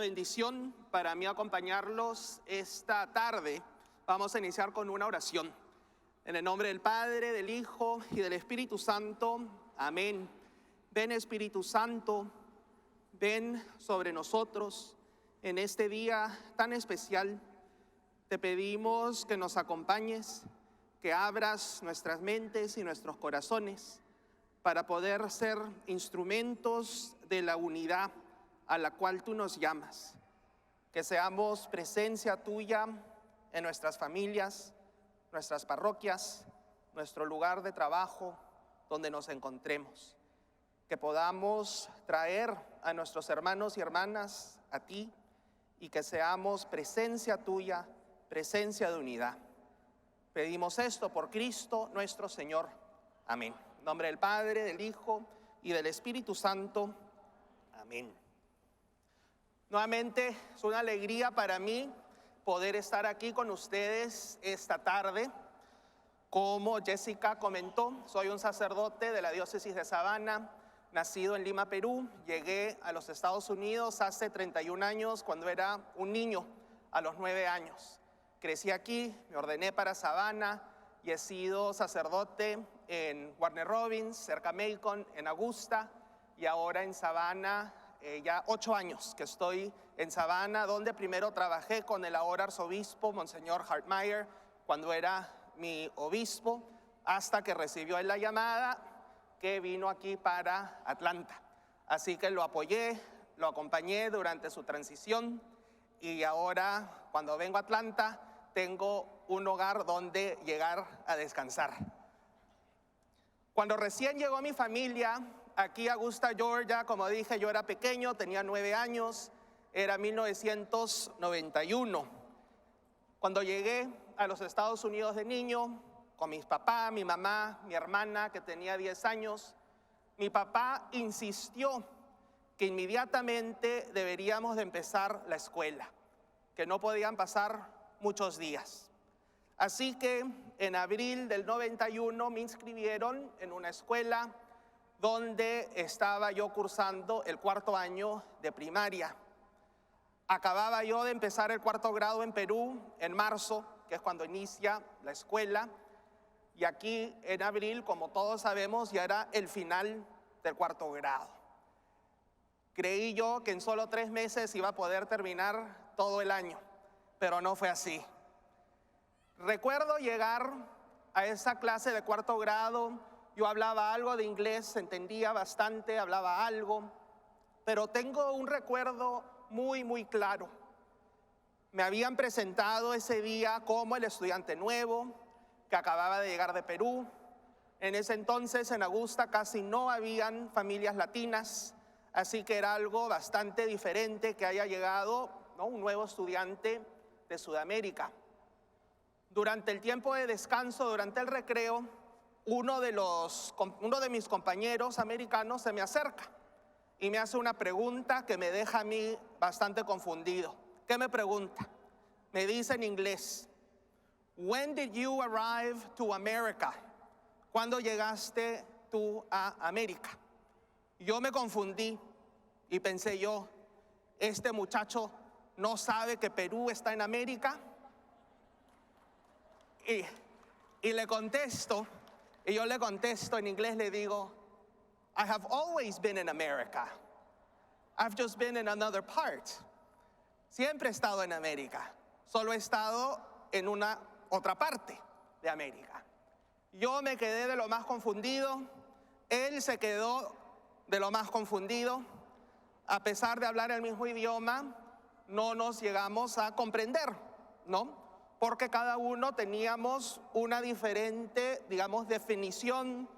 bendición para mí acompañarlos esta tarde. Vamos a iniciar con una oración. En el nombre del Padre, del Hijo y del Espíritu Santo. Amén. Ven, Espíritu Santo, ven sobre nosotros en este día tan especial. Te pedimos que nos acompañes, que abras nuestras mentes y nuestros corazones para poder ser instrumentos de la unidad a la cual tú nos llamas. Que seamos presencia tuya en nuestras familias, nuestras parroquias, nuestro lugar de trabajo, donde nos encontremos. Que podamos traer a nuestros hermanos y hermanas a ti y que seamos presencia tuya, presencia de unidad. Pedimos esto por Cristo nuestro Señor. Amén. En nombre del Padre, del Hijo y del Espíritu Santo. Amén. Nuevamente es una alegría para mí poder estar aquí con ustedes esta tarde. Como Jessica comentó, soy un sacerdote de la diócesis de Sabana, nacido en Lima, Perú. Llegué a los Estados Unidos hace 31 años cuando era un niño, a los 9 años. Crecí aquí, me ordené para Sabana y he sido sacerdote en Warner Robins, cerca de Macon, en Augusta, y ahora en Sabana. Ya 8 años que estoy en Sabana, donde primero trabajé con el ahora arzobispo, Monseñor Hartmeyer, cuando era mi obispo, hasta que recibió la llamada que vino aquí para Atlanta. Así que lo apoyé, lo acompañé durante su transición y ahora cuando vengo a Atlanta tengo un hogar donde llegar a descansar. Cuando recién llegó mi familia aquí a Augusta, Georgia, como dije, yo era pequeño, tenía 9 años, era 1991. Cuando llegué a los Estados Unidos de niño, con mis papás, mi mamá, mi hermana, que tenía 10 años, mi papá insistió que inmediatamente deberíamos de empezar la escuela, que no podían pasar muchos días. Así que en abril del 91 me inscribieron en una escuela donde estaba yo cursando el 4º año de primaria. Acababa yo de empezar el 4º grado en Perú en marzo, que es cuando inicia la escuela, y aquí en abril, como todos sabemos, ya era el final del 4º grado. Creí yo que en solo 3 meses iba a poder terminar todo el año, pero no fue así. Recuerdo llegar a esa clase de 4º grado. Yo hablaba algo de inglés, entendía bastante, hablaba algo, pero tengo un recuerdo muy claro. Me habían presentado ese día como el estudiante nuevo que acababa de llegar de Perú. En ese entonces en Augusta casi no habían familias latinas, así que era algo bastante diferente que haya llegado, ¿no?, un nuevo estudiante de Sudamérica. Durante el tiempo de descanso, durante el recreo, uno de mis compañeros americanos se me acerca y me hace una pregunta que me deja a mí bastante confundido. ¿Qué me pregunta? Me dice en inglés: When did you arrive to America? ¿Cuándo llegaste tú a América? Yo me confundí y pensé yo, este muchacho no sabe que Perú está en América. Y le contesto. Y yo le contesto en inglés, le digo, I have always been in America. I've just been in another part. Siempre he estado en América. Solo he estado en una otra parte de América. Yo me quedé de lo más confundido. Él se quedó de lo más confundido. A pesar de hablar el mismo idioma, no nos llegamos a comprender, ¿no? Porque cada uno teníamos una diferente, digamos, definición,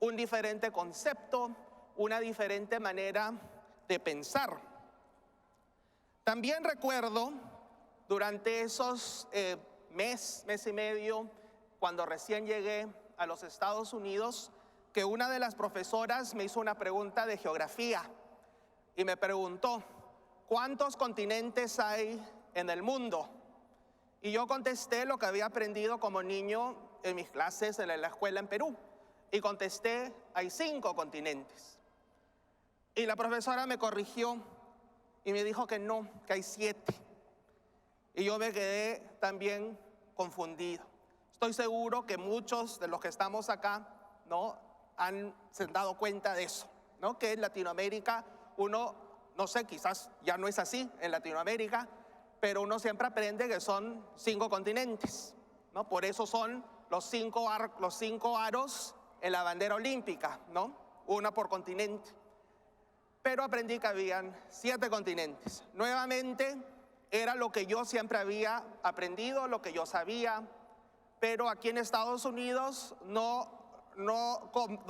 un diferente concepto, una diferente manera de pensar. También recuerdo durante esos mes y medio, cuando recién llegué a los Estados Unidos, que una de las profesoras me hizo una pregunta de geografía y me preguntó, ¿cuántos continentes hay en el mundo? Y yo contesté lo que había aprendido como niño en mis clases en la escuela en Perú. Y contesté, hay 5 continentes. Y la profesora me corrigió y me dijo que no, que hay 7. Y yo me quedé también confundido. Estoy seguro que muchos de los que estamos acá, ¿no?, se han dado cuenta de eso, ¿no? Que en Latinoamérica uno, no sé, quizás ya no es así en Latinoamérica, pero uno siempre aprende que son 5 continentes, ¿no? Por eso son los 5 aros en la bandera olímpica, ¿no? Una por continente. Pero aprendí que habían 7 continentes. Nuevamente, era lo que yo siempre había aprendido, lo que yo sabía, pero aquí en Estados Unidos no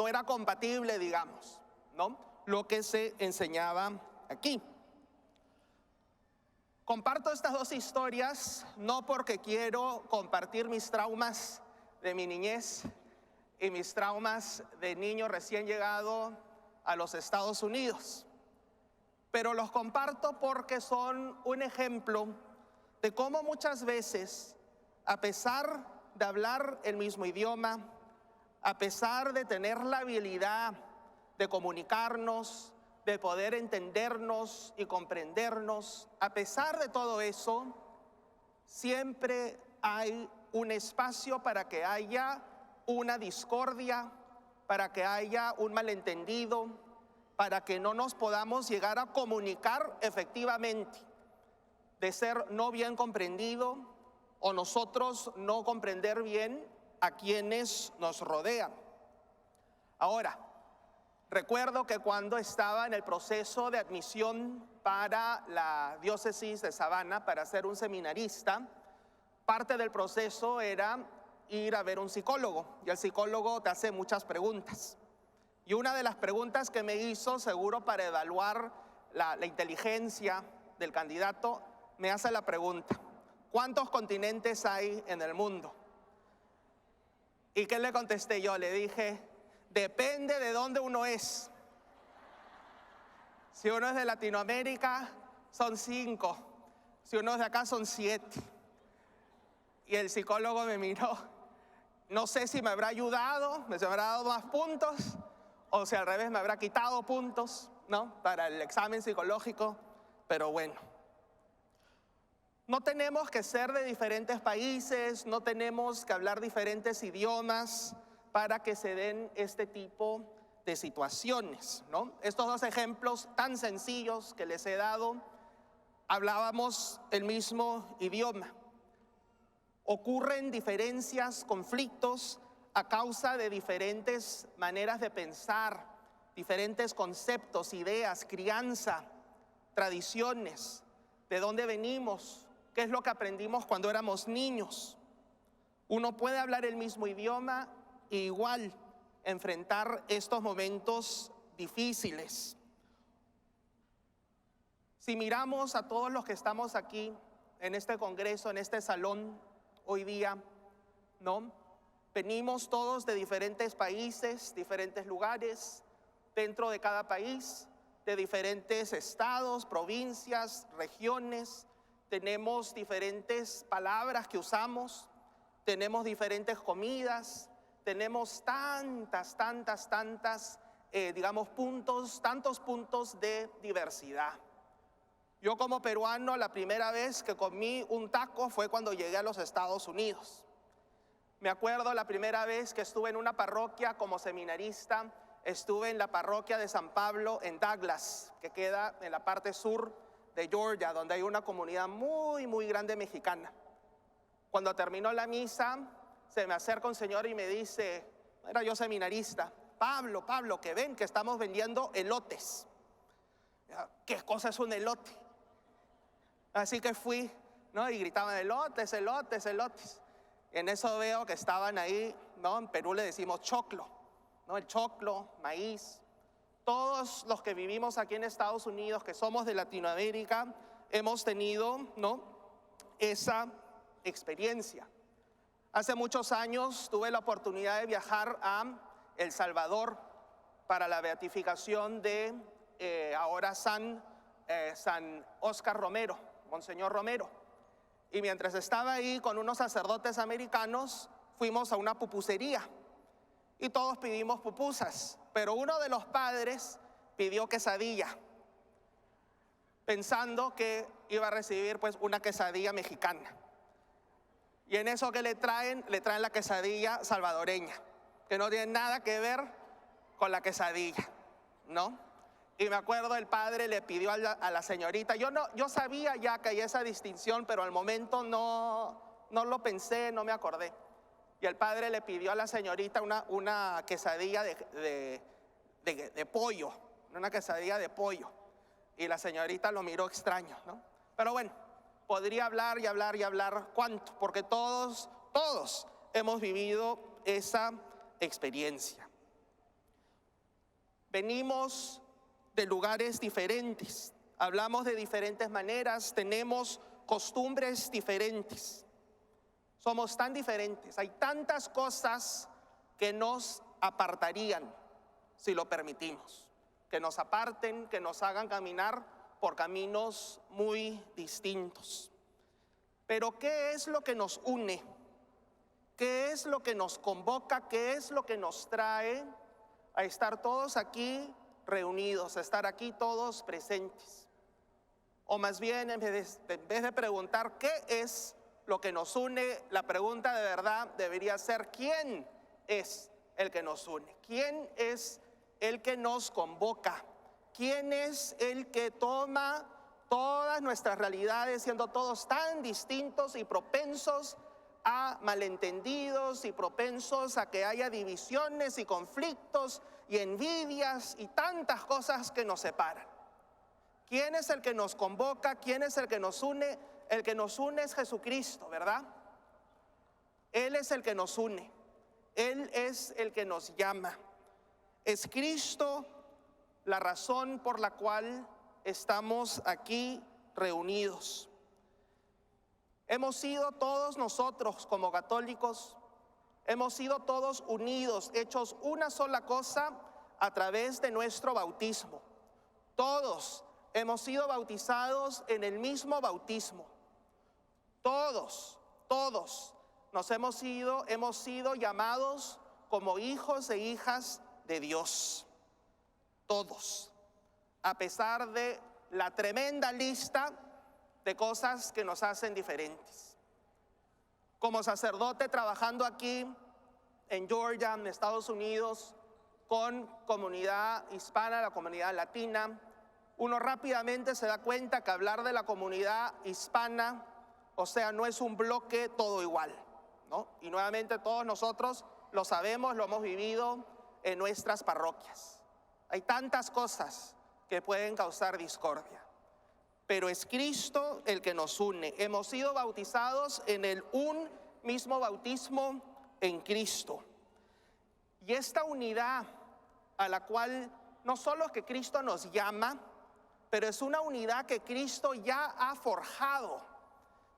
era compatible, digamos, ¿no?, lo que se enseñaba aquí. Comparto estas 2 historias no porque quiero compartir mis traumas de mi niñez y mis traumas de niño recién llegado a los Estados Unidos, pero los comparto porque son un ejemplo de cómo muchas veces, a pesar de hablar el mismo idioma, a pesar de tener la habilidad de comunicarnos, de poder entendernos y comprendernos, a pesar de todo eso, siempre hay un espacio para que haya una discordia, para que haya un malentendido, para que no nos podamos llegar a comunicar efectivamente, de ser no bien comprendido o nosotros no comprender bien a quienes nos rodean. Ahora, recuerdo que cuando estaba en el proceso de admisión para la diócesis de Savannah, para ser un seminarista, parte del proceso era ir a ver un psicólogo, y el psicólogo te hace muchas preguntas. Y una de las preguntas que me hizo, seguro para evaluar la inteligencia del candidato, me hace la pregunta: ¿cuántos continentes hay en el mundo? ¿Y qué le contesté yo? Le dije: depende de dónde uno es. Si uno es de Latinoamérica, son 5. Si uno es de acá, son 7. Y el psicólogo me miró. No sé si me habrá ayudado, me habrá dado más puntos, o si al revés me habrá quitado puntos, ¿no?, para el examen psicológico, pero bueno. No tenemos que ser de diferentes países, no tenemos que hablar diferentes idiomas para que se den este tipo de situaciones, ¿no? Estos 2 ejemplos tan sencillos que les he dado, hablábamos el mismo idioma. Ocurren diferencias, conflictos a causa de diferentes maneras de pensar, diferentes conceptos, ideas, crianza, tradiciones, de dónde venimos, qué es lo que aprendimos cuando éramos niños. Uno puede hablar el mismo idioma e igual enfrentar estos momentos difíciles. Si miramos a todos los que estamos aquí en este congreso, en este salón hoy día, ¿no?, venimos todos de diferentes países, diferentes lugares, dentro de cada país, de diferentes estados, provincias, regiones. Tenemos diferentes palabras que usamos, tenemos diferentes comidas, tenemos tantos puntos de diversidad. Yo como peruano, la primera vez que comí un taco fue cuando llegué a los Estados Unidos. Me acuerdo la primera vez que estuve en una parroquia como seminarista, estuve en la parroquia de San Pablo en Douglas, que queda en la parte sur de Georgia, donde hay una comunidad muy, muy grande mexicana. Cuando terminó la misa, se me acerca un señor y me dice, era yo seminarista: Pablo, que ven que estamos vendiendo elotes. ¿Qué cosa es un elote? Así que fui, ¿no?, y gritaban elotes, elotes, elotes. En eso veo que estaban ahí, ¿no?, en Perú le decimos choclo, ¿no?, el choclo, maíz. Todos los que vivimos aquí en Estados Unidos, que somos de Latinoamérica, hemos tenido, ¿no?, esa experiencia. Hace muchos años tuve la oportunidad de viajar a El Salvador para la beatificación de ahora San Oscar Romero, Monseñor Romero. Y mientras estaba ahí con unos sacerdotes americanos, fuimos a una pupusería y todos pedimos pupusas, pero uno de los padres pidió quesadilla. pensando que iba a recibir pues una quesadilla mexicana. Y en eso que le traen la quesadilla salvadoreña, que no tiene nada que ver con la quesadilla, ¿no? Y me acuerdo, el padre le pidió a la señorita, yo sabía ya que hay esa distinción, pero al momento no lo pensé, no me acordé. Y el padre le pidió a la señorita una quesadilla de pollo, una quesadilla de pollo. Y la señorita lo miró extraño, ¿no? Pero bueno, podría hablar y hablar y hablar cuánto, porque todos hemos vivido esa experiencia. Venimos de lugares diferentes, hablamos de diferentes maneras, tenemos costumbres diferentes. Somos tan diferentes, hay tantas cosas que nos apartarían si lo permitimos, que nos aparten, que nos hagan caminar por caminos muy distintos. Pero ¿qué es lo que nos une? ¿Qué es lo que nos convoca? ¿Qué es lo que nos trae a estar todos aquí reunidos, a estar aquí todos presentes? O más bien, en vez de preguntar ¿qué es lo que nos une?, la pregunta de verdad debería ser ¿quién es el que nos une? ¿Quién es el que nos convoca? ¿Quién es el que toma todas nuestras realidades, siendo todos tan distintos y propensos a malentendidos y propensos a que haya divisiones y conflictos y envidias y tantas cosas que nos separan? ¿Quién es el que nos convoca? ¿Quién es el que nos une? El que nos une es Jesucristo, ¿verdad? Él es el que nos une. Él es el que nos llama. Es Cristo la razón por la cual estamos aquí reunidos. Hemos sido todos nosotros como católicos, hemos sido todos unidos, hechos una sola cosa a través de nuestro bautismo. Todos hemos sido bautizados en el mismo bautismo. Todos nos hemos sido llamados como hijos e hijas de Dios. Todos, a pesar de la tremenda lista de cosas que nos hacen diferentes. Como sacerdote trabajando aquí en Georgia, en Estados Unidos, con comunidad hispana, la comunidad latina, uno rápidamente se da cuenta que hablar de la comunidad hispana, o sea, no es un bloque todo igual, ¿no? Y nuevamente todos nosotros lo sabemos, lo hemos vivido en nuestras parroquias. Hay tantas cosas que pueden causar discordia, pero es Cristo el que nos une. Hemos sido bautizados en un mismo bautismo en Cristo. Y esta unidad a la cual no solo es que Cristo nos llama, pero es una unidad que Cristo ya ha forjado.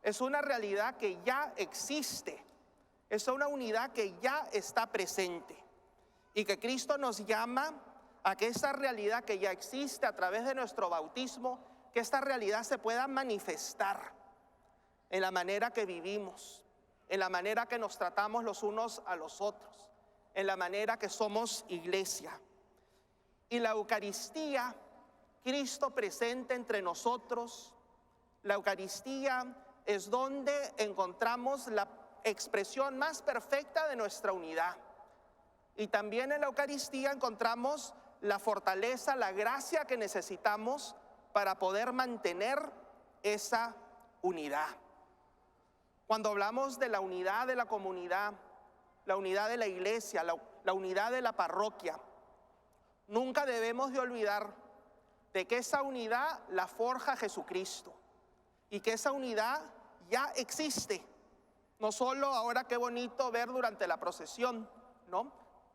Es una realidad que ya existe. Es una unidad que ya está presente. Y que Cristo nos llama a que esta realidad que ya existe a través de nuestro bautismo, que esta realidad se pueda manifestar en la manera que vivimos, en la manera que nos tratamos los unos a los otros, en la manera que somos iglesia. Y la Eucaristía, Cristo presente entre nosotros, la Eucaristía es donde encontramos la expresión más perfecta de nuestra unidad. Y también en la Eucaristía encontramos la fortaleza, la gracia que necesitamos para poder mantener esa unidad. Cuando hablamos de la unidad de la comunidad, la unidad de la iglesia, la unidad de la parroquia, nunca debemos de olvidar de que esa unidad la forja Jesucristo y que esa unidad ya existe. No solo ahora qué bonito ver durante la procesión, ¿no?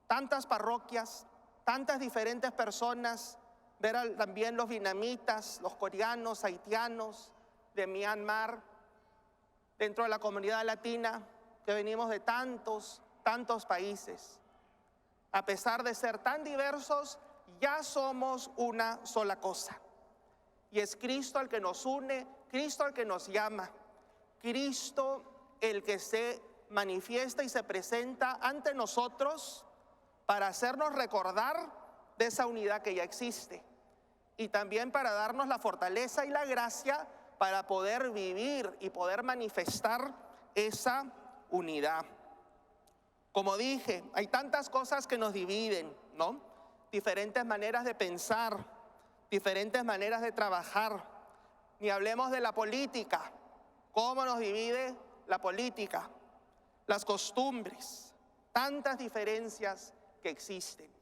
Tantas parroquias, tantas diferentes personas, ver también los vietnamitas, los coreanos, haitianos, de Myanmar, dentro de la comunidad latina, que venimos de tantos países. A pesar de ser tan diversos, ya somos una sola cosa. Y es Cristo el que nos une, Cristo el que nos llama, Cristo el que se manifiesta y se presenta ante nosotros para hacernos recordar de esa unidad que ya existe. y también para darnos la fortaleza y la gracia para poder vivir y poder manifestar esa unidad. Como dije, hay tantas cosas que nos dividen, ¿no? Diferentes maneras de pensar, diferentes maneras de trabajar. Ni hablemos de la política, cómo nos divide la política, las costumbres, tantas diferencias que existen.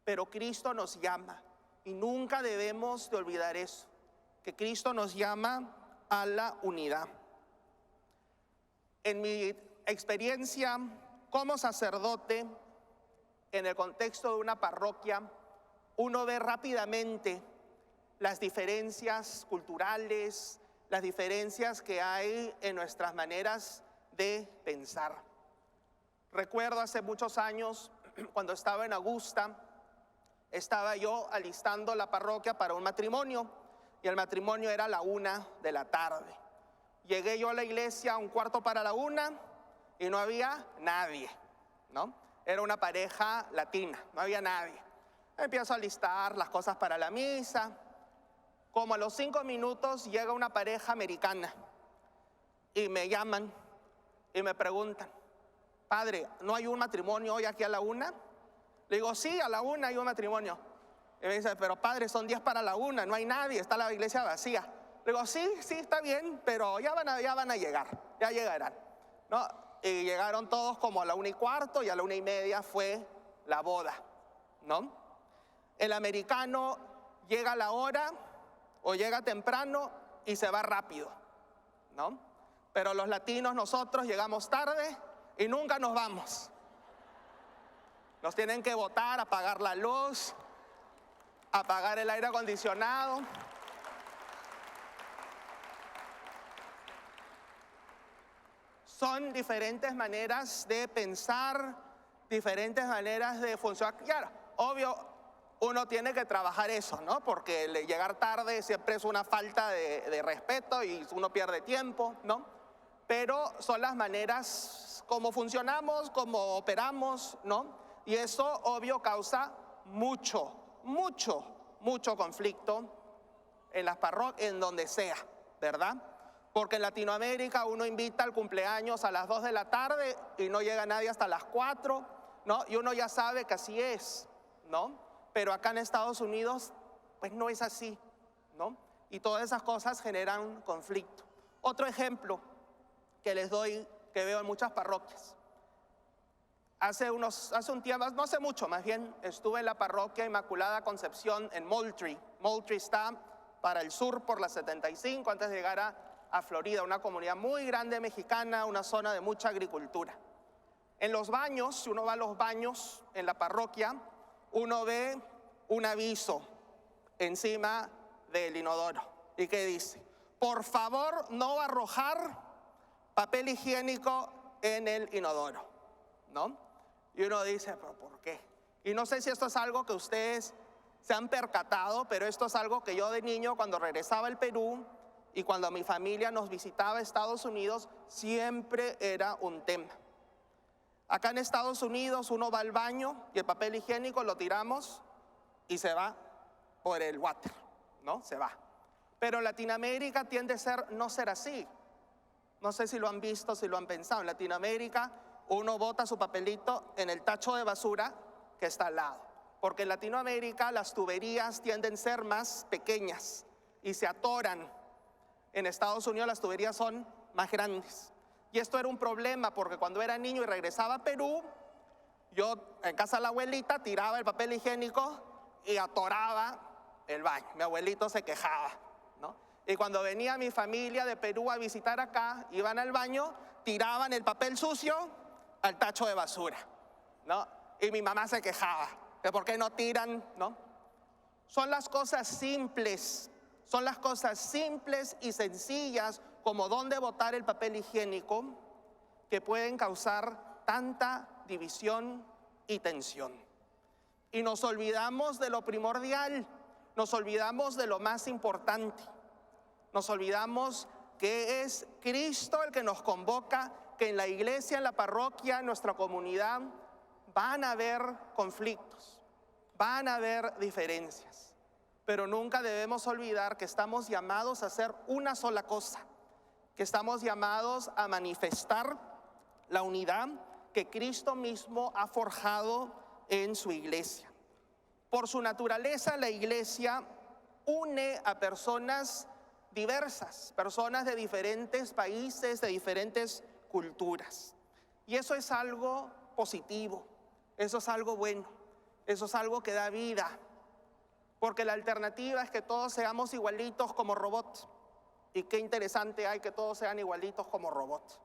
Pero Cristo nos llama y nunca debemos de olvidar eso, que Cristo nos llama a la unidad. En mi experiencia como sacerdote, en el contexto de una parroquia, uno ve rápidamente las diferencias culturales, las diferencias que hay en nuestras maneras de pensar. Recuerdo hace muchos años, cuando estaba en Augusta, estaba yo alistando la parroquia para un matrimonio, y el matrimonio era a la 1 de la tarde. Llegué yo a la iglesia a 1:45 y no había nadie, ¿no? Era una pareja latina, no había nadie. Empiezo a alistar las cosas para la misa. Como a los 5 minutos llega una pareja americana y me llaman y me preguntan: padre, ¿no hay un matrimonio hoy aquí a la 1? Le digo, sí, a la 1 hay un matrimonio. Y me dice, pero padre, son 10 para la 1, no hay nadie, está la iglesia vacía. Le digo, sí, está bien, pero ya van a llegar, ya llegarán, ¿no? Y llegaron todos como a la 1:15 y a la 1:30 fue la boda, ¿no? El americano llega a la hora o llega temprano y se va rápido, ¿no? Pero los latinos, nosotros llegamos tarde y nunca nos vamos. Nos tienen que botar, apagar la luz, apagar el aire acondicionado. Son diferentes maneras de pensar, diferentes maneras de funcionar. Claro, obvio, uno tiene que trabajar eso, ¿no? Porque llegar tarde siempre es una falta de respeto y uno pierde tiempo, ¿no? Pero son las maneras como funcionamos, como operamos, ¿no? Y eso, obvio, causa mucho conflicto en las parroquias, en donde sea, ¿verdad? Porque en Latinoamérica uno invita al cumpleaños a las 2 de la tarde y no llega nadie hasta las 4, ¿no? Y uno ya sabe que así es, ¿no? Pero acá en Estados Unidos, pues no es así, ¿no? Y todas esas cosas generan conflicto. Otro ejemplo que les doy, que veo en muchas parroquias. Hace un tiempo, no hace mucho más bien, estuve en la parroquia Inmaculada Concepción en Moultrie. Moultrie está para el sur por la 75, antes de llegar a Florida, una comunidad muy grande mexicana, una zona de mucha agricultura. En los baños, si uno va a los baños en la parroquia, uno ve un aviso encima del inodoro. ¿Y qué dice? Por favor, no arrojar papel higiénico en el inodoro, ¿no? Y uno dice, ¿pero por qué? Y no sé si esto es algo que ustedes se han percatado, pero esto es algo que yo de niño, cuando regresaba al Perú y cuando mi familia nos visitaba a Estados Unidos, siempre era un tema. Acá en Estados Unidos uno va al baño y el papel higiénico lo tiramos y se va por el water, ¿no? Se va. Pero en Latinoamérica tiende a no ser así. No sé si lo han visto, si lo han pensado. En Latinoamérica uno bota su papelito en el tacho de basura que está al lado. Porque en Latinoamérica las tuberías tienden a ser más pequeñas y se atoran. En Estados Unidos las tuberías son más grandes. Y esto era un problema porque cuando era niño y regresaba a Perú, yo en casa de la abuelita tiraba el papel higiénico y atoraba el baño. Mi abuelito se quejaba, ¿no? Y cuando venía mi familia de Perú a visitar acá, iban al baño, tiraban el papel sucio al tacho de basura, ¿no? Y mi mamá se quejaba, de por qué no tiran, ¿no? Son las cosas simples y sencillas, como dónde botar el papel higiénico, que pueden causar tanta división y tensión. Y nos olvidamos de lo primordial, nos olvidamos de lo más importante, nos olvidamos que es Cristo el que nos convoca, que en la iglesia, en la parroquia, en nuestra comunidad, van a haber conflictos, van a haber diferencias. pero nunca debemos olvidar que estamos llamados a hacer una sola cosa, que estamos llamados a manifestar la unidad que Cristo mismo ha forjado en su iglesia. Por su naturaleza, la iglesia une a personas diversas, personas de diferentes países, de diferentes culturas. Y eso es algo positivo, eso es algo bueno, eso es algo que da vida. Porque la alternativa es que todos seamos igualitos como robots. Y qué interesante hay que todos sean igualitos como robots.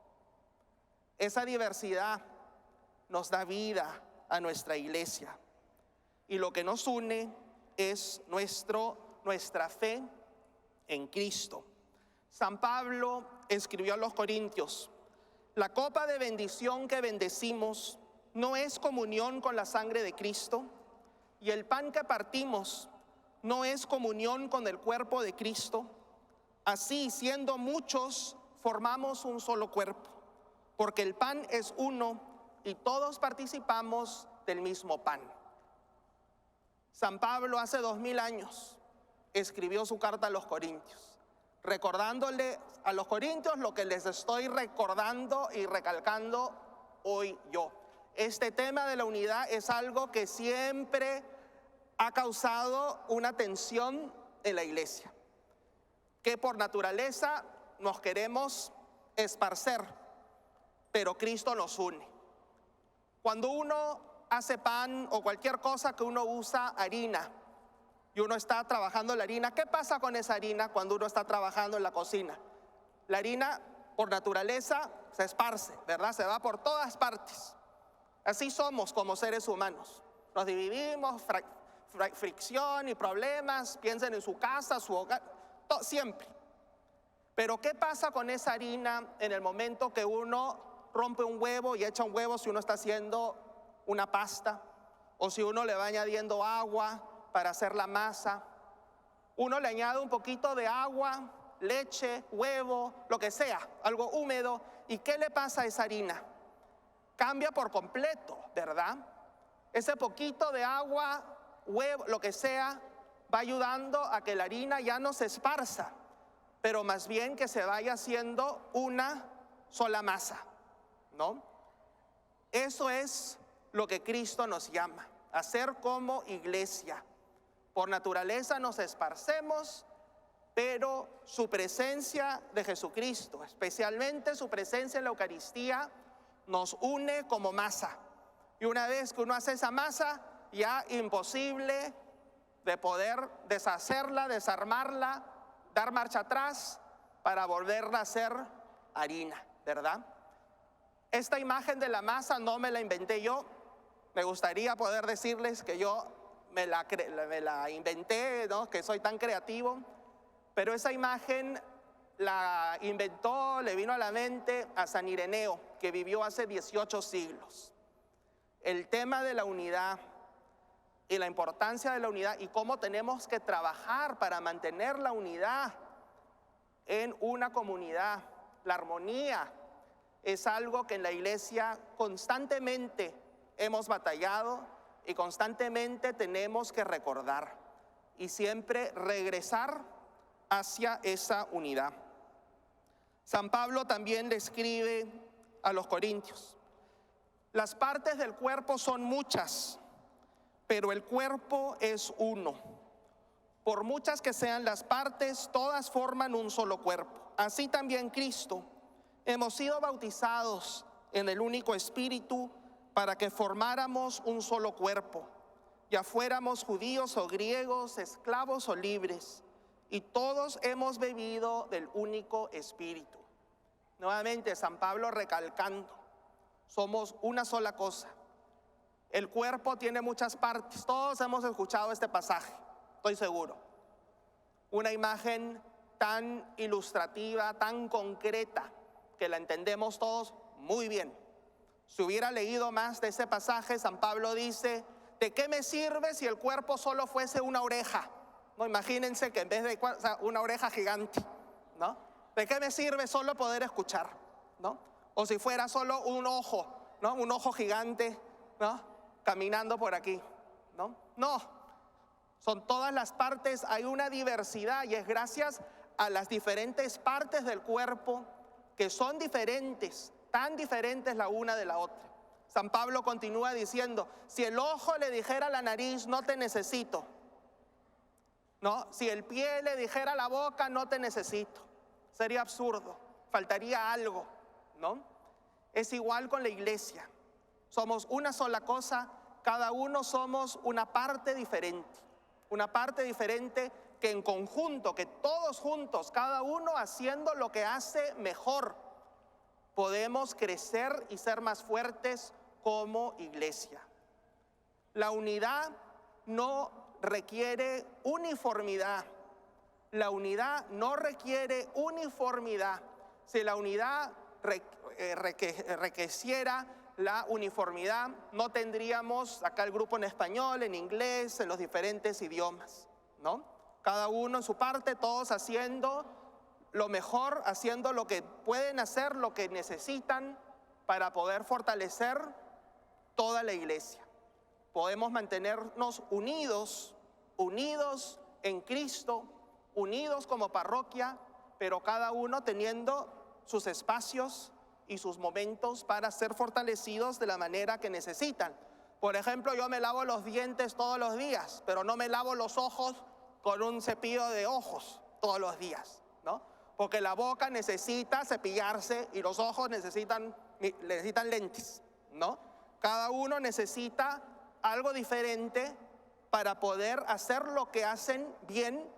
Esa diversidad nos da vida a nuestra iglesia. Y lo que nos une es nuestra fe en Cristo. San Pablo escribió a los Corintios: la copa de bendición que bendecimos no es comunión con la sangre de Cristo, y el pan que partimos no es comunión con el cuerpo de Cristo. Así, siendo muchos, formamos un solo cuerpo, porque el pan es uno y todos participamos del mismo pan. San Pablo hace 2000 años escribió su carta a los Corintios, recordándole a los corintios lo que les estoy recordando y recalcando hoy yo. Este tema de la unidad es algo que siempre ha causado una tensión en la iglesia, que por naturaleza nos queremos esparcer, pero Cristo nos une. Cuando uno hace pan o cualquier cosa que uno usa harina y uno está trabajando la harina, ¿qué pasa con esa harina cuando uno está trabajando en la cocina? La harina por naturaleza se esparce, ¿verdad? Se va por todas partes. Así somos como seres humanos. Nos dividimos, fricción y problemas, piensen en su casa, su hogar, siempre. Pero ¿qué pasa con esa harina en el momento que uno rompe un huevo y echa un huevo, si uno está haciendo una pasta o si uno le va añadiendo agua para hacer la masa? Uno le añade un poquito de agua, leche, huevo, lo que sea, algo húmedo, ¿y qué le pasa a esa harina? Cambia por completo, ¿verdad? Ese poquito de agua, huevo, lo que sea, va ayudando a que la harina ya no se esparza, pero más bien que se vaya haciendo una sola masa, ¿no? Eso es lo que Cristo nos llama, a ser como iglesia. Por naturaleza nos esparcemos, pero su presencia de Jesucristo, especialmente su presencia en la Eucaristía, nos une como masa. Y una vez que uno hace esa masa, ya imposible de poder deshacerla, desarmarla, dar marcha atrás para volverla a hacer harina, ¿verdad? Esta imagen de la masa no me la inventé yo. Me gustaría poder decirles que yo me la inventé, ¿no? Que soy tan creativo. Pero esa imagen la inventó, le vino a la mente a San Ireneo, que vivió hace 18 siglos. El tema de la unidad y la importancia de la unidad y cómo tenemos que trabajar para mantener la unidad en una comunidad. La armonía es algo que en la iglesia constantemente hemos batallado y constantemente tenemos que recordar y siempre regresar hacia esa unidad. San Pablo también le escribe a los Corintios: las partes del cuerpo son muchas, pero el cuerpo es uno. Por muchas que sean las partes, todas forman un solo cuerpo. Así también Cristo. Hemos sido bautizados en el único Espíritu para que formáramos un solo cuerpo, ya fuéramos judíos o griegos, esclavos o libres, y todos hemos bebido del único Espíritu. Nuevamente San Pablo recalcando, somos una sola cosa. El cuerpo tiene muchas partes. Todos hemos escuchado este pasaje, estoy seguro. Una imagen tan ilustrativa, tan concreta, que la entendemos todos muy bien. Si hubiera leído más de ese pasaje, San Pablo dice: ¿de qué me sirve si el cuerpo solo fuese una oreja? No, imagínense que en vez de una oreja gigante, ¿no? ¿De qué me sirve solo poder escuchar? ¿No? O si fuera solo un ojo, ¿no? Un ojo gigante, ¿no? Caminando por aquí, ¿no? No, Son todas las partes, hay una diversidad y es gracias a las diferentes partes del cuerpo que son diferentes, tan diferentes la una de la otra. San Pablo continúa diciendo, si el ojo le dijera a la nariz, no te necesito, ¿no? Si el pie le dijera a la boca, no te necesito, sería absurdo, faltaría algo, ¿no? Es igual con la iglesia, somos una sola cosa, cada uno somos una parte diferente que en conjunto, que todos juntos, cada uno haciendo lo que hace mejor, podemos crecer y ser más fuertes como iglesia. La unidad no requiere uniformidad. La unidad no requiere uniformidad. Si la unidad requiriera la uniformidad, no tendríamos acá el grupo en español, en inglés, en los diferentes idiomas, ¿no? Cada uno en su parte, todos haciendo lo mejor, haciendo lo que pueden hacer, lo que necesitan para poder fortalecer toda la iglesia. Podemos mantenernos unidos en Cristo, unidos como parroquia, pero cada uno teniendo sus espacios y sus momentos para ser fortalecidos de la manera que necesitan. Por ejemplo, yo me lavo los dientes todos los días, pero no me lavo los ojos con un cepillo de ojos todos los días, ¿no? Porque la boca necesita cepillarse y los ojos necesitan lentes, ¿no? Cada uno necesita algo diferente para poder hacer lo que hacen bien,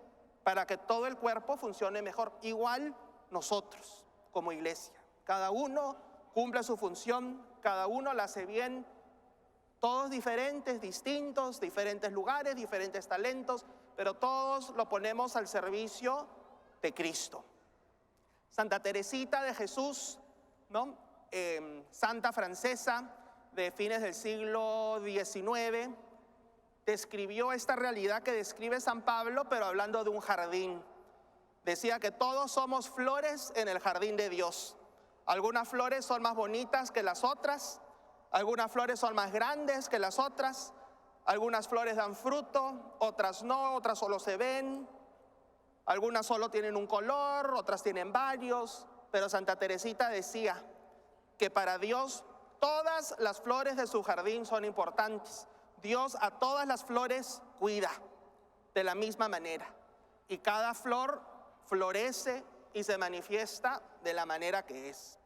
para que todo el cuerpo funcione mejor. Igual nosotros como iglesia, cada uno cumple su función, cada uno la hace bien, todos diferentes, distintos, diferentes lugares, diferentes talentos, pero todos lo ponemos al servicio de Cristo. Santa Teresita de Jesús, ¿no? Santa francesa de fines del siglo XIX, describió esta realidad que describe San Pablo, pero hablando de un jardín. Decía que todos somos flores en el jardín de Dios. Algunas flores son más bonitas que las otras, algunas flores son más grandes que las otras, algunas flores dan fruto, otras no, otras solo se ven, algunas solo tienen un color, otras tienen varios, pero Santa Teresita decía que para Dios todas las flores de su jardín son importantes. Dios a todas las flores cuida de la misma manera y cada flor florece y se manifiesta de la manera que es.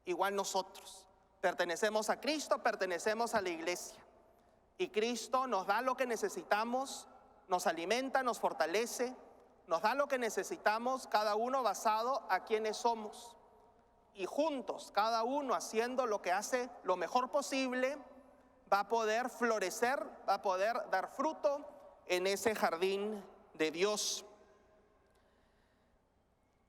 Igual nosotros pertenecemos a Cristo, pertenecemos a la iglesia y Cristo nos da lo que necesitamos, nos alimenta, nos fortalece, nos da lo que necesitamos, cada uno basado a quienes somos y juntos, cada uno haciendo lo que hace lo mejor posible, va a poder florecer, va a poder dar fruto en ese jardín de Dios.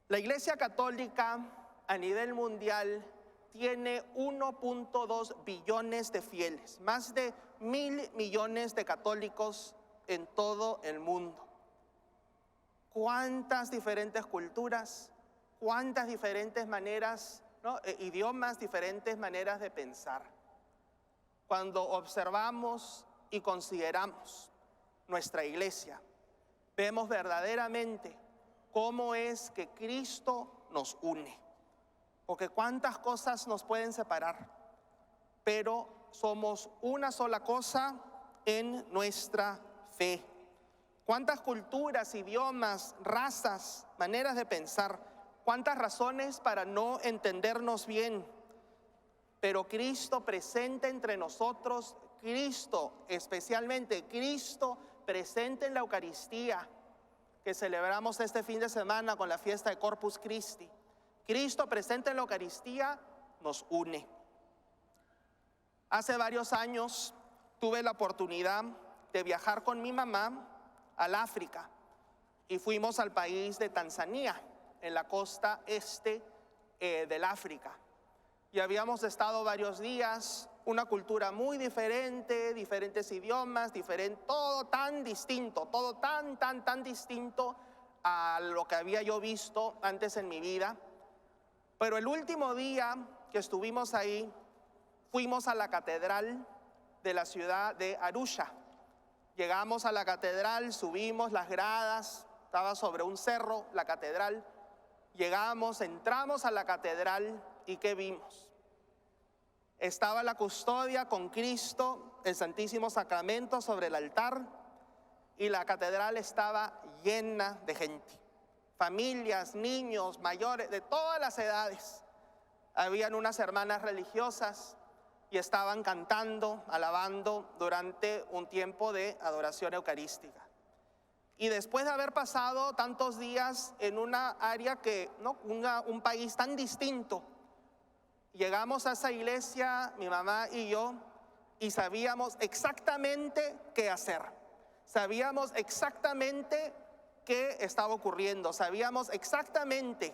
La Iglesia Católica a nivel mundial tiene 1.2 billones de fieles, más de 1.000 millones de católicos en todo el mundo. ¿Cuántas diferentes culturas, cuántas diferentes maneras, ¿no? Idiomas, diferentes maneras de pensar? Cuando observamos y consideramos nuestra iglesia, vemos verdaderamente cómo es que Cristo nos une. Porque cuántas cosas nos pueden separar, pero somos una sola cosa en nuestra fe. Cuántas culturas, idiomas, razas, maneras de pensar, cuántas razones para no entendernos bien. Pero Cristo presente entre nosotros, Cristo, especialmente Cristo presente en la Eucaristía que celebramos este fin de semana con la fiesta de Corpus Christi. Cristo presente en la Eucaristía nos une. Hace varios años tuve la oportunidad de viajar con mi mamá al África y fuimos al país de Tanzania, en la costa este del África. Y habíamos estado varios días, una cultura muy diferente, diferentes idiomas, todo tan distinto, todo tan distinto a lo que había yo visto antes en mi vida. Pero el último día que estuvimos ahí, fuimos a la catedral de la ciudad de Arusha. Llegamos a la catedral, subimos las gradas, estaba sobre un cerro la catedral. Llegamos, entramos a la catedral y ¿qué vimos? Estaba la custodia con Cristo, el Santísimo Sacramento sobre el altar, y la catedral estaba llena de gente. Familias, niños, mayores, de todas las edades. Habían unas hermanas religiosas y estaban cantando, alabando durante un tiempo de adoración eucarística. Y después de haber pasado tantos días en una área que, ¿no? un país tan distinto, llegamos a esa iglesia, mi mamá y yo, y sabíamos exactamente qué hacer. Sabíamos exactamente qué estaba ocurriendo. Sabíamos exactamente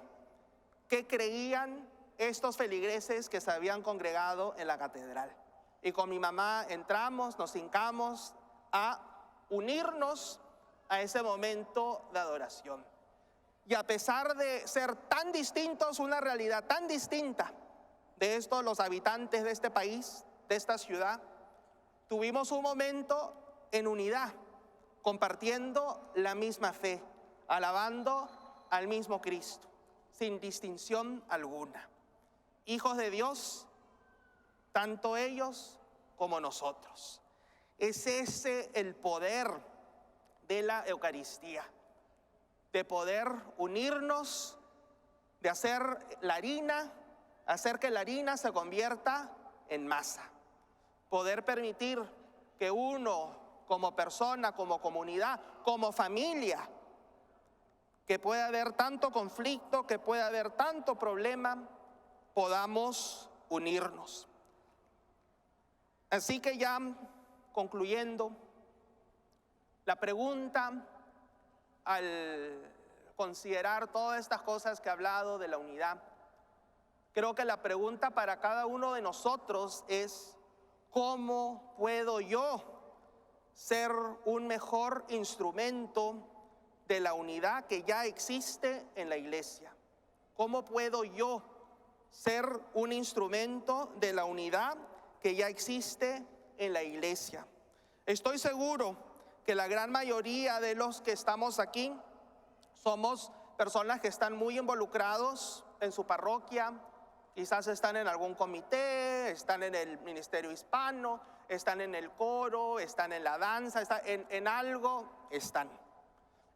qué creían estos feligreses que se habían congregado en la catedral. Y con mi mamá entramos, nos hincamos a unirnos a ese momento de adoración. Y a pesar de ser tan distintos, una realidad tan distinta de estos, los habitantes de este país, de esta ciudad, tuvimos un momento en unidad, compartiendo la misma fe, alabando al mismo Cristo, sin distinción alguna. Hijos de Dios, tanto ellos como nosotros. Es ese el poder de la Eucaristía, de poder unirnos, de hacer que la harina se convierta en masa. Poder permitir que uno, como persona, como comunidad, como familia, que pueda haber tanto conflicto, que pueda haber tanto problema, podamos unirnos. Así que ya concluyendo, la pregunta al considerar todas estas cosas que he hablado de la unidad, creo que la pregunta para cada uno de nosotros es: ¿cómo puedo yo ser un mejor instrumento de la unidad que ya existe en la iglesia? ¿Cómo puedo yo ser un instrumento de la unidad que ya existe en la iglesia? Estoy seguro que la gran mayoría de los que estamos aquí somos personas que están muy involucrados en su parroquia. Quizás están en algún comité, están en el ministerio hispano, están en el coro, están en la danza, están en algo, están.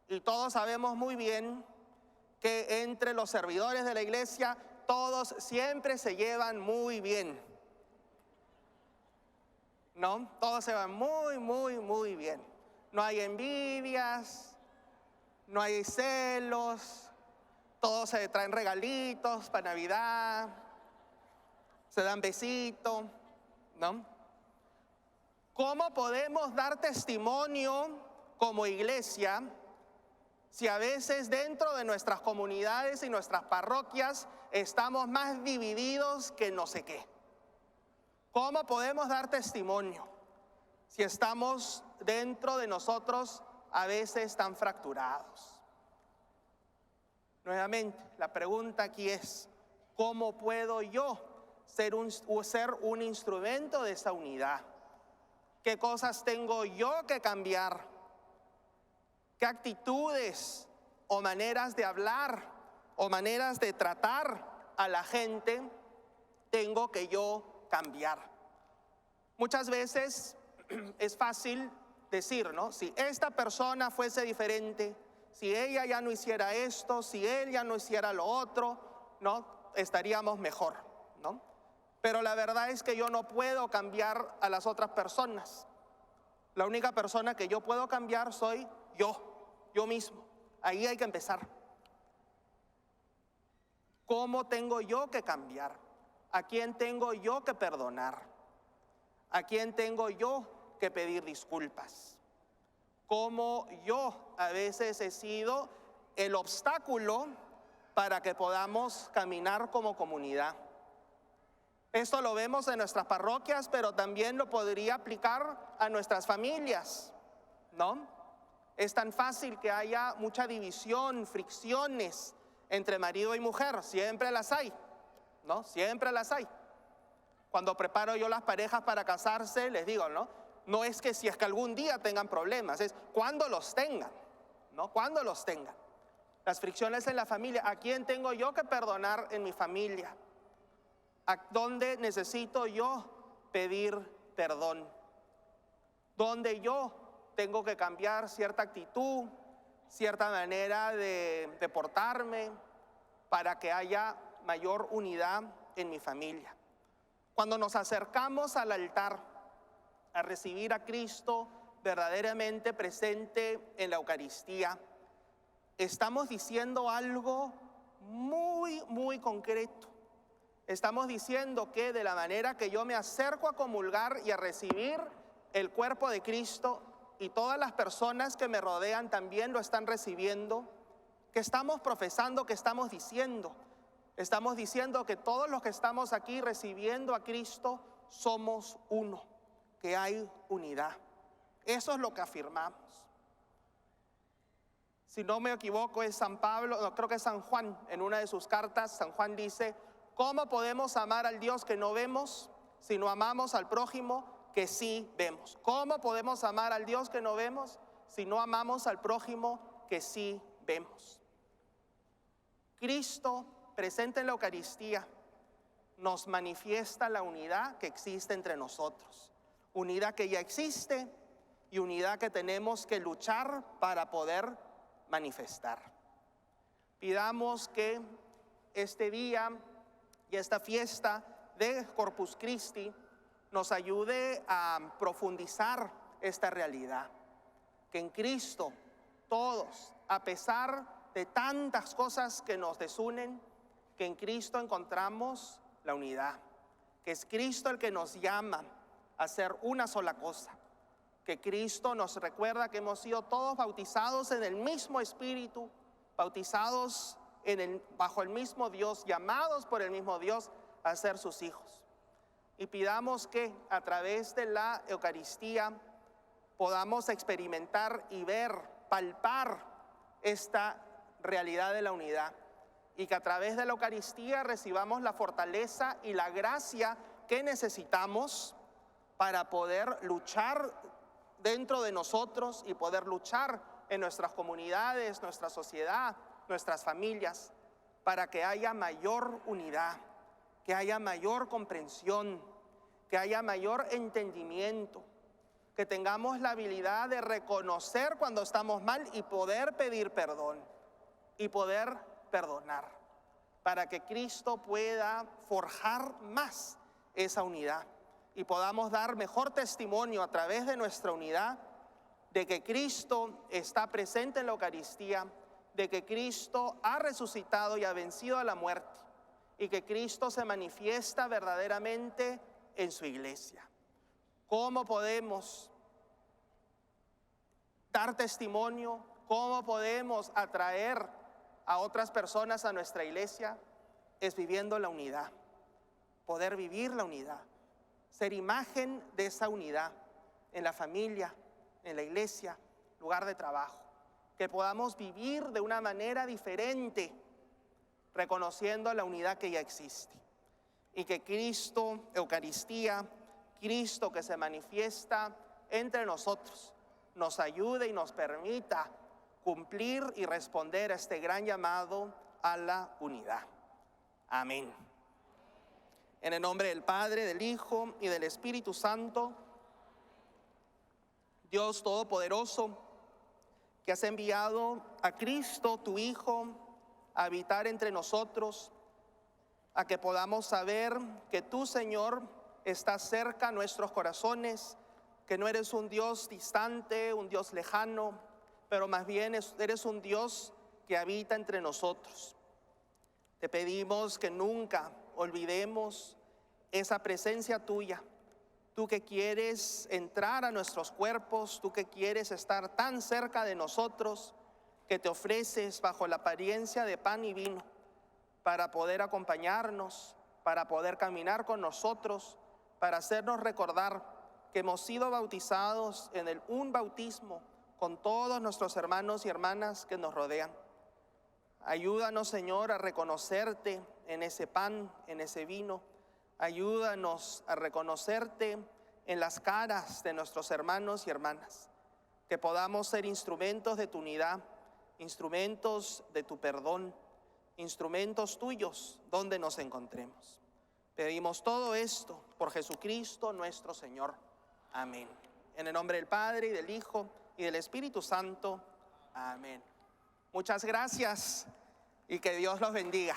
Y todos sabemos muy bien que entre los servidores de la iglesia todos siempre se llevan muy bien, ¿no? Todos se van muy bien. No hay envidias, no hay celos, todos se traen regalitos para Navidad, se dan besitos, ¿no? ¿Cómo podemos dar testimonio como iglesia si a veces dentro de nuestras comunidades y nuestras parroquias estamos más divididos que no sé qué? ¿Cómo podemos dar testimonio si estamos dentro de nosotros a veces tan fracturados? Nuevamente, la pregunta aquí es: ¿cómo puedo yo ser un instrumento de esa unidad? ¿Qué cosas tengo yo que cambiar? ¿Qué actitudes o maneras de hablar o maneras de tratar a la gente tengo que yo cambiar? Muchas veces es fácil decir, ¿no? Si esta persona fuese diferente, si ella ya no hiciera esto, si él ya no hiciera lo otro, ¿no? Estaríamos mejor, ¿no? Pero la verdad es que yo no puedo cambiar a las otras personas. La única persona que yo puedo cambiar soy yo mismo. Ahí hay que empezar. ¿Cómo tengo yo que cambiar? ¿A quién tengo yo que perdonar? ¿A quién tengo yo que pedir disculpas? ¿Cómo yo a veces he sido el obstáculo para que podamos caminar como comunidad? Esto lo vemos en nuestras parroquias, pero también lo podría aplicar a nuestras familias, ¿no? Es tan fácil que haya mucha división, fricciones entre marido y mujer. Siempre las hay, ¿no? Siempre las hay. Cuando preparo yo las parejas para casarse, les digo, ¿no? no es que si es que algún día tengan problemas, es cuando los tengan, ¿no? Cuando los tengan. Las fricciones en la familia, ¿a quién tengo yo que perdonar en mi familia? ¿A dónde necesito yo pedir perdón? ¿Dónde yo tengo que cambiar cierta actitud, cierta manera de portarme para que haya mayor unidad en mi familia? Cuando nos acercamos al altar a recibir a Cristo verdaderamente presente en la Eucaristía, estamos diciendo algo muy concreto. Estamos diciendo que de la manera que yo me acerco a comulgar y a recibir el cuerpo de Cristo, y todas las personas que me rodean también lo están recibiendo, que estamos profesando, que estamos diciendo que todos los que estamos aquí recibiendo a Cristo somos uno, que hay unidad. Eso es lo que afirmamos. Si no me equivoco es San Pablo, no, creo que es San Juan, en una de sus cartas, San Juan dice: ¿cómo podemos amar al Dios que no vemos si no amamos al prójimo que sí vemos? ¿Cómo podemos amar al Dios que no vemos si no amamos al prójimo que sí vemos? Cristo, presente en la Eucaristía, nos manifiesta la unidad que existe entre nosotros. Unidad que ya existe y unidad que tenemos que luchar para poder manifestar. Pidamos que este día y esta fiesta de Corpus Christi nos ayude a profundizar esta realidad, que en Cristo todos, a pesar de tantas cosas que nos desunen, que en Cristo encontramos la unidad, que es Cristo el que nos llama a hacer una sola cosa, que Cristo nos recuerda que hemos sido todos bautizados en el mismo Espíritu, bautizados bajo el mismo Dios, llamados por el mismo Dios a ser sus hijos. Y pidamos que a través de la Eucaristía podamos experimentar y ver, palpar esta realidad de la unidad, y que a través de la Eucaristía recibamos la fortaleza y la gracia que necesitamos para poder luchar dentro de nosotros y poder luchar en nuestras comunidades, nuestra sociedad, nuestras familias, para que haya mayor unidad, que haya mayor comprensión, que haya mayor entendimiento, que tengamos la habilidad de reconocer cuando estamos mal y poder pedir perdón y poder perdonar, para que Cristo pueda forjar más esa unidad y podamos dar mejor testimonio a través de nuestra unidad de que Cristo está presente en la Eucaristía, de que Cristo ha resucitado y ha vencido a la muerte, y que Cristo se manifiesta verdaderamente en su iglesia. ¿Cómo podemos dar testimonio? ¿Cómo podemos atraer a otras personas a nuestra iglesia? Es viviendo la unidad, poder vivir la unidad, ser imagen de esa unidad en la familia, en la iglesia, lugar de trabajo, que podamos vivir de una manera diferente, reconociendo la unidad que ya existe, y que Cristo, Eucaristía, Cristo que se manifiesta entre nosotros, nos ayude y nos permita cumplir y responder a este gran llamado a la unidad. Amén. En el nombre del Padre, del Hijo y del Espíritu Santo, Dios Todopoderoso, que has enviado a Cristo, tu Hijo, a habitar entre nosotros, a que podamos saber que tú, Señor, estás cerca a nuestros corazones, que no eres un Dios distante, un Dios lejano, pero más bien eres un Dios que habita entre nosotros. Te pedimos que nunca olvidemos esa presencia tuya, tú que quieres entrar a nuestros cuerpos, tú que quieres estar tan cerca de nosotros, que te ofreces bajo la apariencia de pan y vino para poder acompañarnos, para poder caminar con nosotros, para hacernos recordar que hemos sido bautizados en un bautismo con todos nuestros hermanos y hermanas que nos rodean. Ayúdanos, Señor, a reconocerte en ese pan, en ese vino. Ayúdanos a reconocerte en las caras de nuestros hermanos y hermanas, que podamos ser instrumentos de tu unidad, instrumentos de tu perdón, instrumentos tuyos donde nos encontremos. Pedimos todo esto por Jesucristo nuestro Señor. Amén. En el nombre del Padre, y del Hijo, y del Espíritu Santo. Amén. Muchas gracias y que Dios los bendiga.